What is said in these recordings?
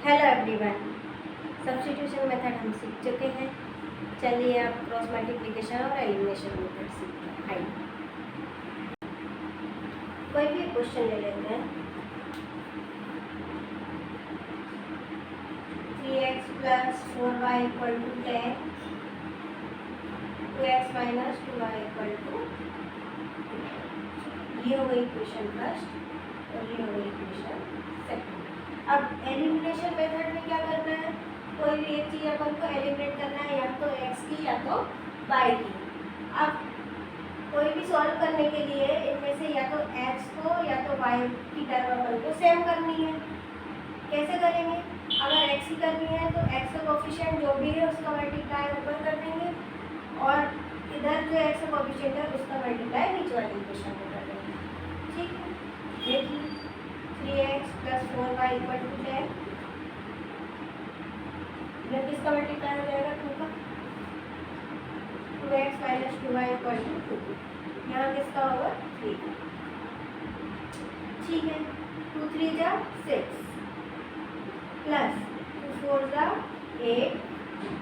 Hello everyone, substitution method हम सीख चुके हैं। चलिए अब क्रॉस मल्टीप्लिकेशन और एलिमिनेशन मेथड सीखते हैं। आइए कोई भी क्वेश्चन ले लेते हैं। 3x + 4y = 10, 2x - 2y = ये हो गई इक्वेशन फर्स्ट और ये हो गई इक्वेशन सेकंड। अब एलिमिनेशन मेथड में क्या करना है, कोई भी एक चीज़ अपन को एलिमिनेट करना है, या तो x की या तो y की। अब कोई भी सॉल्व करने के लिए इनमें से या तो x को या तो y की टर्म अपन को सेम करनी है। कैसे करेंगे? अगर x की करनी है तो x का कोफिशिएंट जो भी है उसका मल्टीप्लाई ऊपर कर देंगे और इधर जो x का कोफिशिएंट है उसका मल्टीप्लाई नीचे वाली इक्वेशन में कर देंगे। ठीक है, देखिए 3x + 4y = 10, यह किसका मल्टीप्लाई हो जाएगा? 2 का। 2x - 2y = 2, यहाँ किसका होगा? 3 का। ठीक है, 2 3 जा 6 प्लस 2 4 जा 8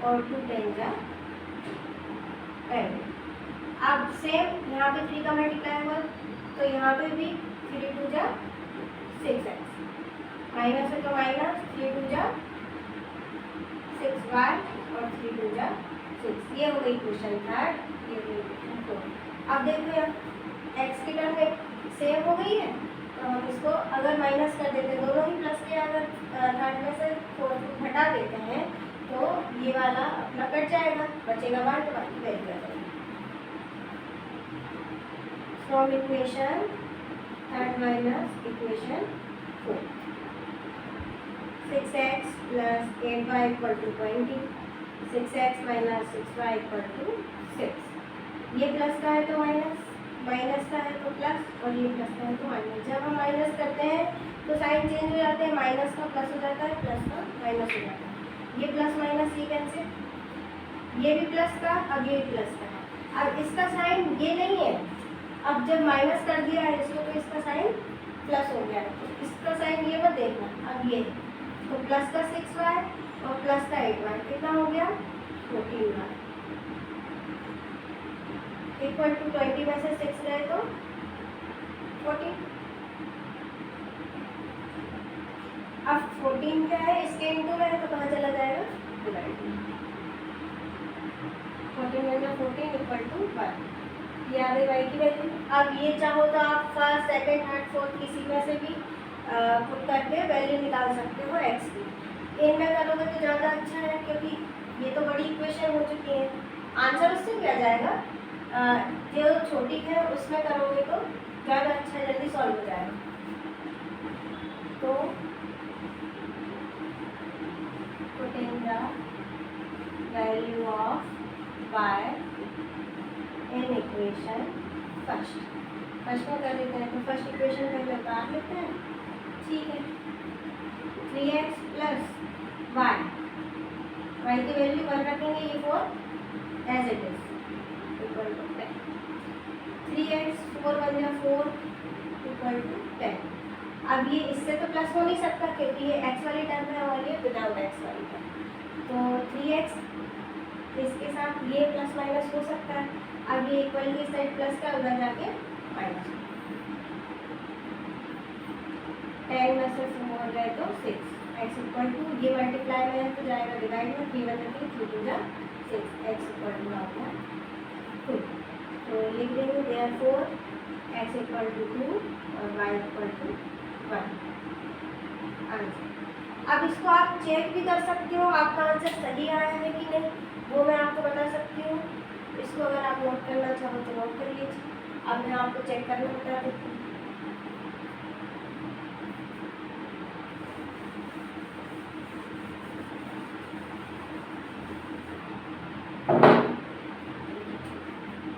और 2 10 जा 10। अब सेम यहाँ पे 3 का मल्टीप्लाई हुआ तो यहाँ पे भी 3 2 जा 6x, माइनस है तो माइनस, 3 2 जा 6y और 3 2 जा 6। ये हो गई इक्वेशन थर्ड, ये हो गई इक्वेशन फोर्थ। अब देखो यहाँ x की टर्म सेम हो गई है तो हम इसको अगर माइनस कर देते, दोनों ही प्लस के अगर थर्ड में से फोर्थ हटा देते हैं तो ये वाला अपना कट जाएगा, बचेगा 1 तो बाकी वैल्यू आ जाएगी। From equation third minus equation fourth, 6x + 8y = 20, 6x - 6y = 6। ये प्लस का है तो माइनस, माइनस का है तो प्लस और ये प्लस का है तो माइनस। जब हम माइनस करते हैं तो साइन चेंज हो जाते हैं, माइनस का प्लस हो जाता है, प्लस का माइनस हो जाता है। ये प्लस माइनस ये कैंसिल, ये भी प्लस का, अब ये भी प्लस का है। अब इसका साइन ये नहीं है, अब जब माइनस कर दिया है इसको तो इसका साइन प्लस हो गया है, तो इसका साइन ये मत देखना। अब ये तो प्लस का 6y और प्लस का 8y कितना हो गया? 14y = 20 में से 6 गए तो 14। अब 14 क्या है, इसके इंटू में है तो कहाँ चला जाएगा? डिवाइड। 14 में 14 = 1। ये आ गई y की वैल्यू। अब ये चाहो तो आप फर्स्ट सेकंड थर्ड फोर्थ किसी में से भी पुट करके वैल्यू निकाल सकते हो x की। इनमें करोगे तो ज़्यादा अच्छा है क्योंकि ये तो बड़ी इक्वेशन हो चुकी है। आंसर उससे क्या जाएगा, जो छोटी है उसमें करोगे तो ज़्यादा अच्छा, जल्दी सॉल्व हो जाएगा। तो putting the value of y in equation first में कर देते हैं तो फर्स्ट इक्वेशन पहले उतार लेते हैं। ठीक है, 3x + y की वैल्यू 1 रखेंगे, ये 4 एज इट इज = 10। 3x 4 1 जा 4 = 10। अब ये इससे तो प्लस हो नहीं सकता क्योंकि ये x वाली टर्म है और ये विदाउट x वाली टर्म, तो 3x इसके साथ ये प्लस माइनस हो सकता है। अब ये इक्वल की साइड प्लस का उधर जाके माइनस, 10 में से 4 गए तो 6, x = ये मल्टीप्लाई में है तो जाएगा डिवाइड में, 3 1 3 3 2 जा 6, x = हो गया 2। तो लिख देंगे देयरफॉर x = 2 और y = 1 आंसर। अब इसको आप चेक भी कर सकते हो आपका आंसर सही आया है कि नहीं, वो मैं आपको बता सकती हूँ। इसको अगर आप नोट करना चाहो तो नोट कर लीजिए। अब मैं आपको चेक करना बता देती हूँ।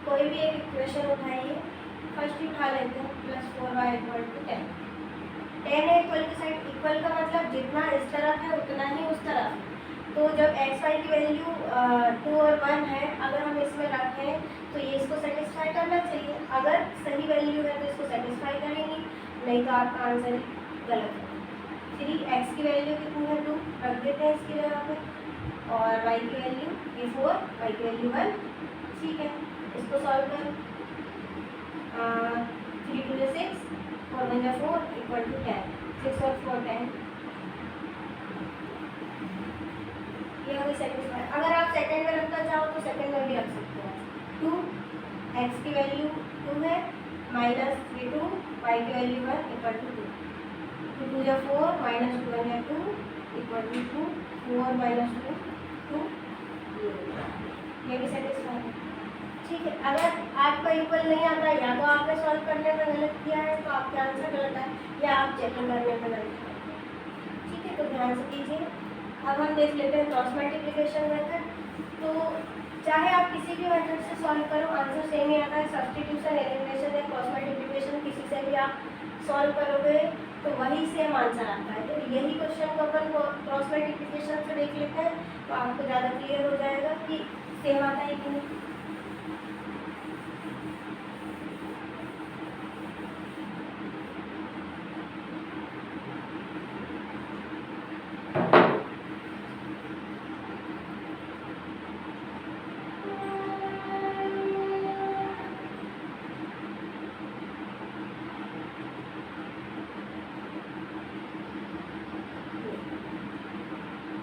कोई भी एक इक्वेशन उठाइए, फर्स्ट ही उठा लेते हैं +4y = 10। 10 है इक्वल की साइड, इक्वल का मतलब जितना इस तरफ है उतना ही उस तरफ है। तो जब x y की वैल्यू 2 और 1 है, अगर हम इसमें रखें तो ये इसको सेटिस्फाई करना चाहिए। अगर सही वैल्यू है तो इसको सेटिस्फाई करेंगी, नहीं तो आपका आंसर गलत है। 3x की वैल्यू कितनी है? 2। देते हैं इसकी जगह पे, और y की वैल्यू ये 4, y की वैल्यू 1। ठीक है, इसको सॉल्व करो। 3 2 जा 6, 4 1 जा 4 इक्वल टू 10। 6 और 4 10, ये होगी सेकंड में। अगर आप सेकंड में रखना चाहो तो सेकंड में भी रख सकते हो। 2, x की वैल्यू 2 है, माइनस 3 2, y की वैल्यू 1 इक्वल टू 2। 2 2 जा 4, माइनस 2 1 जा 2 इक्वल टू 2। 4 माइनस 2 2, ये भी सेटिस्फाई है। ठीक है, अगर आपका इक्वल नहीं आता, या तो आपने सॉल्व करने में गलत किया है तो आपका आंसर गलत है, या आप चेकिंग करने में गलत है। ठीक है, तो ध्यान से कीजिए। अब हम देख लेते हैं क्रॉस मल्टीप्लिकेशन मेथड। तो चाहे आप किसी भी मेथड से सॉल्व करो, आंसर सेम ही आता है। सब्स्टिट्यूशन, एलिमिनेशन या क्रॉस मल्टीप्लिकेशन किसी से भी आप सॉल्व करोगे तो वही सेम आंसर आता है। तो यही क्वेश्चन को अपन क्रॉस मल्टीप्लिकेशन से देख लेते हैं, तो आपको ज़्यादा क्लियर हो जाएगा कि सेम आता है कि नहीं।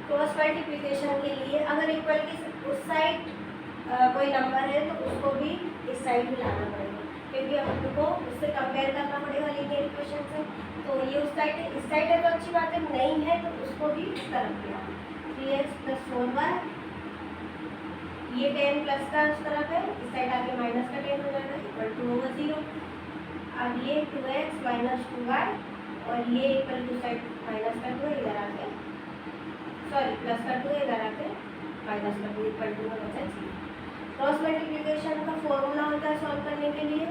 क्रॉस मल्टीप्लिकेशन के लिए अगर इक्वल की उस साइड कोई नंबर है तो उसको भी इस साइड भी लाना पड़ेगा, क्योंकि हमको उससे कंपेयर करना पड़ेगा लीनियर इक्वेशन से। तो ये उस साइड है, इस साइड है तो अच्छी बात है, नहीं है तो उसको भी इस तरफ ले आओ। 3x + 4y, ये 10 प्लस का उस तरफ है, इस साइड आके माइनस का 10 हो जाएगा इक्वल टू होगा 0। अब ये 2x - 2y और ये इक्वल टू साइड माइनस का 2 इधर आके, सॉरी प्लस का 2 इधर आके माइनस का 2 इक्वल टू होगा 0। क्रॉस मल्टीप्लिकेशन का फॉर्मूला होता है सॉल्व करने के लिए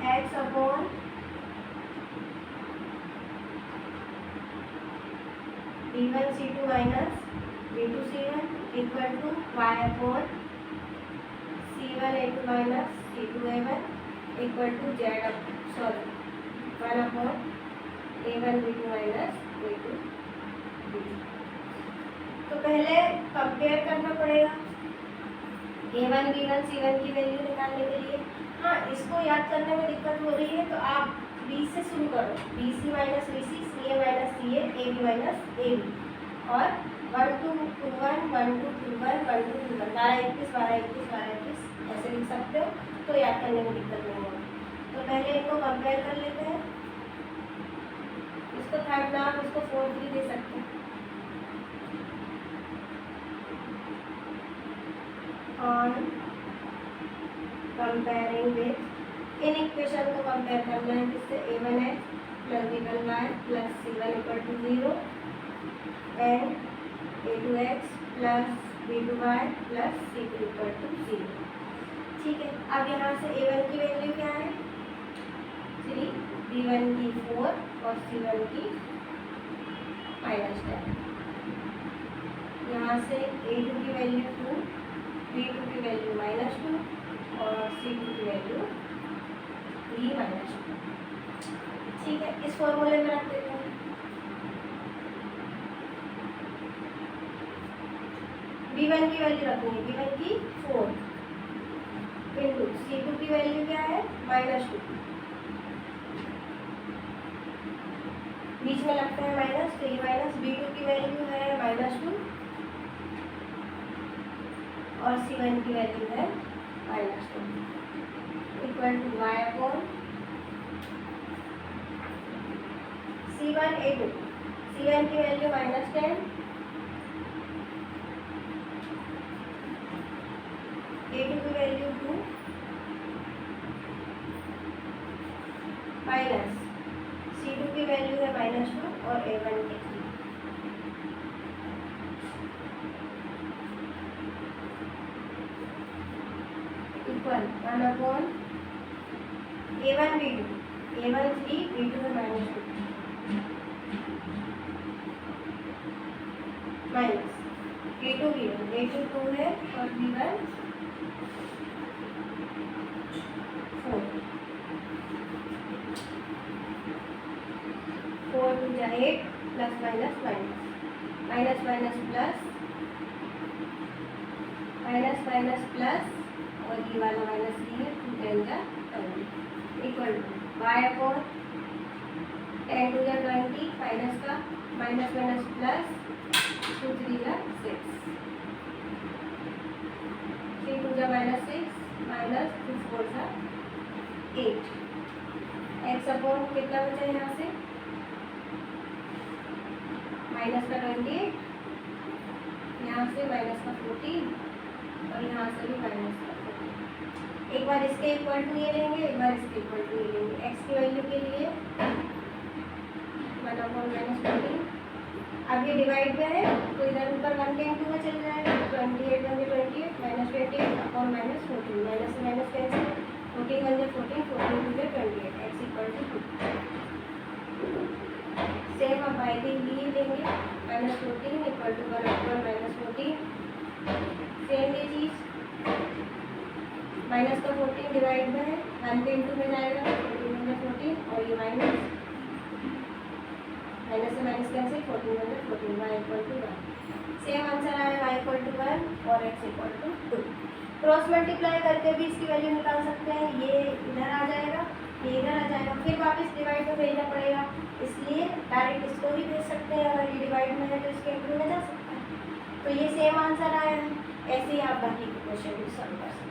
x upon b1 c2 minus b2 c1 equal to y upon c1 a2 minus c2 a1 equal to z, sorry 1 upon a1 b2 minus a2 b2। तो पहले compare करना पड़ेगा a1 b1 c1 की value निकालने के लिए। हाँ, इसको याद करने में दिक्कत हो रही है तो आप b से शुरू करो, bc minus bc, ca minus ca, ab minus ab, और 1 2 2 1 1 2 2 1 1 2 2 1, 12 21 12 21 12 21 ऐसे लिख सकते हो, तो याद करने में दिक्कत नहीं होगी। तो पहले इनको कंपेयर कर लेते हैं। इसको थर्ड नाम, इसको फोर्थ भी दे सकते हैं। On comparing with, in equation को कंपेयर करना है जिससे a1x + b1y + c1 = 0 and a2x + b2y + c2 = 0। ठीक है, अब यहाँ से a1 की वैल्यू क्या है 3, b1 की 4 और c1 की -10। यहाँ से a2 की वैल्यू 2, b2 की वैल्यू -2 और c2 की वैल्यू b -2। ठीक है, इस फॉर्मूले में रख देते हैं। b1 की वैल्यू रखनी है, b1 की 4 इंटू c2 की वैल्यू क्या है -2, बीच में लगता है माइनस, तो ये माइनस, b2 की वैल्यू है -2 और c1 की वैल्यू है -2 equal to y upon c1 a2, c1 की वैल्यू -10, a2 की वैल्यू 2 माइनस c2 की वैल्यू है -2 और a1 की 3। Equal 1 upon a1 b2, a1 3 b2 है -2 माइनस a2 b1, a2 2 है और b1 4। 4 2 जा 8 plus minus minus minus minus plus minus minus plus और ये वाला माइनस ये है 2 10 जा 20 इक्वल टू y अपॉन 10 2 जा 20 माइनस का माइनस माइनस प्लस 2 3 जा 6 3 2 जा माइनस 6 माइनस 2 4 जा 8 x अपॉन कितना बचा यहाँ से माइनस का 28 यहाँ से माइनस का 14 और यहाँ से भी माइनस का 14। एक बार इसके इक्वल टू ये लेंगे, एक बार इसके इक्वल टू ये लेंगे। x की वैल्यू के लिए 1 अपॉन माइनस 14। अब ये डिवाइड में है तो इधर ऊपर 1 के इंटू में चल जाएगा। 28 1 28 माइनस 28 अपॉन माइनस 14 माइनस से minus cancel 14 1 14 14 2 28 x equal to 2। Same अब y के लिए लेंगे minus 14 equal to 1 upon minus 14। Same ये चीज़ माइनस का 14 डिवाइड में है 1 के इंटू में जाएगा 14 में 14 और ये माइनस माइनस से माइनस कैंसिल 14 में 14 y equal to 1। Same answer आया y इक्वल टू 1 और x equal to 2। Cross multiply करके भी इसकी वैल्यू निकाल सकते हैं। ये इधर आ जाएगा, ये इधर आ जाएगा, फिर वापस डिवाइड में भेजना पड़ेगा, इसलिए डायरेक्ट इसको भी भेज सकते हैं। अगर ये डिवाइड में है तो इसके इंटू में जा सकता है। तो ये सेम आंसर आया है। ऐसे ही आप बाकी के क्वेश्चन भी सॉल्व कर सकते हैं।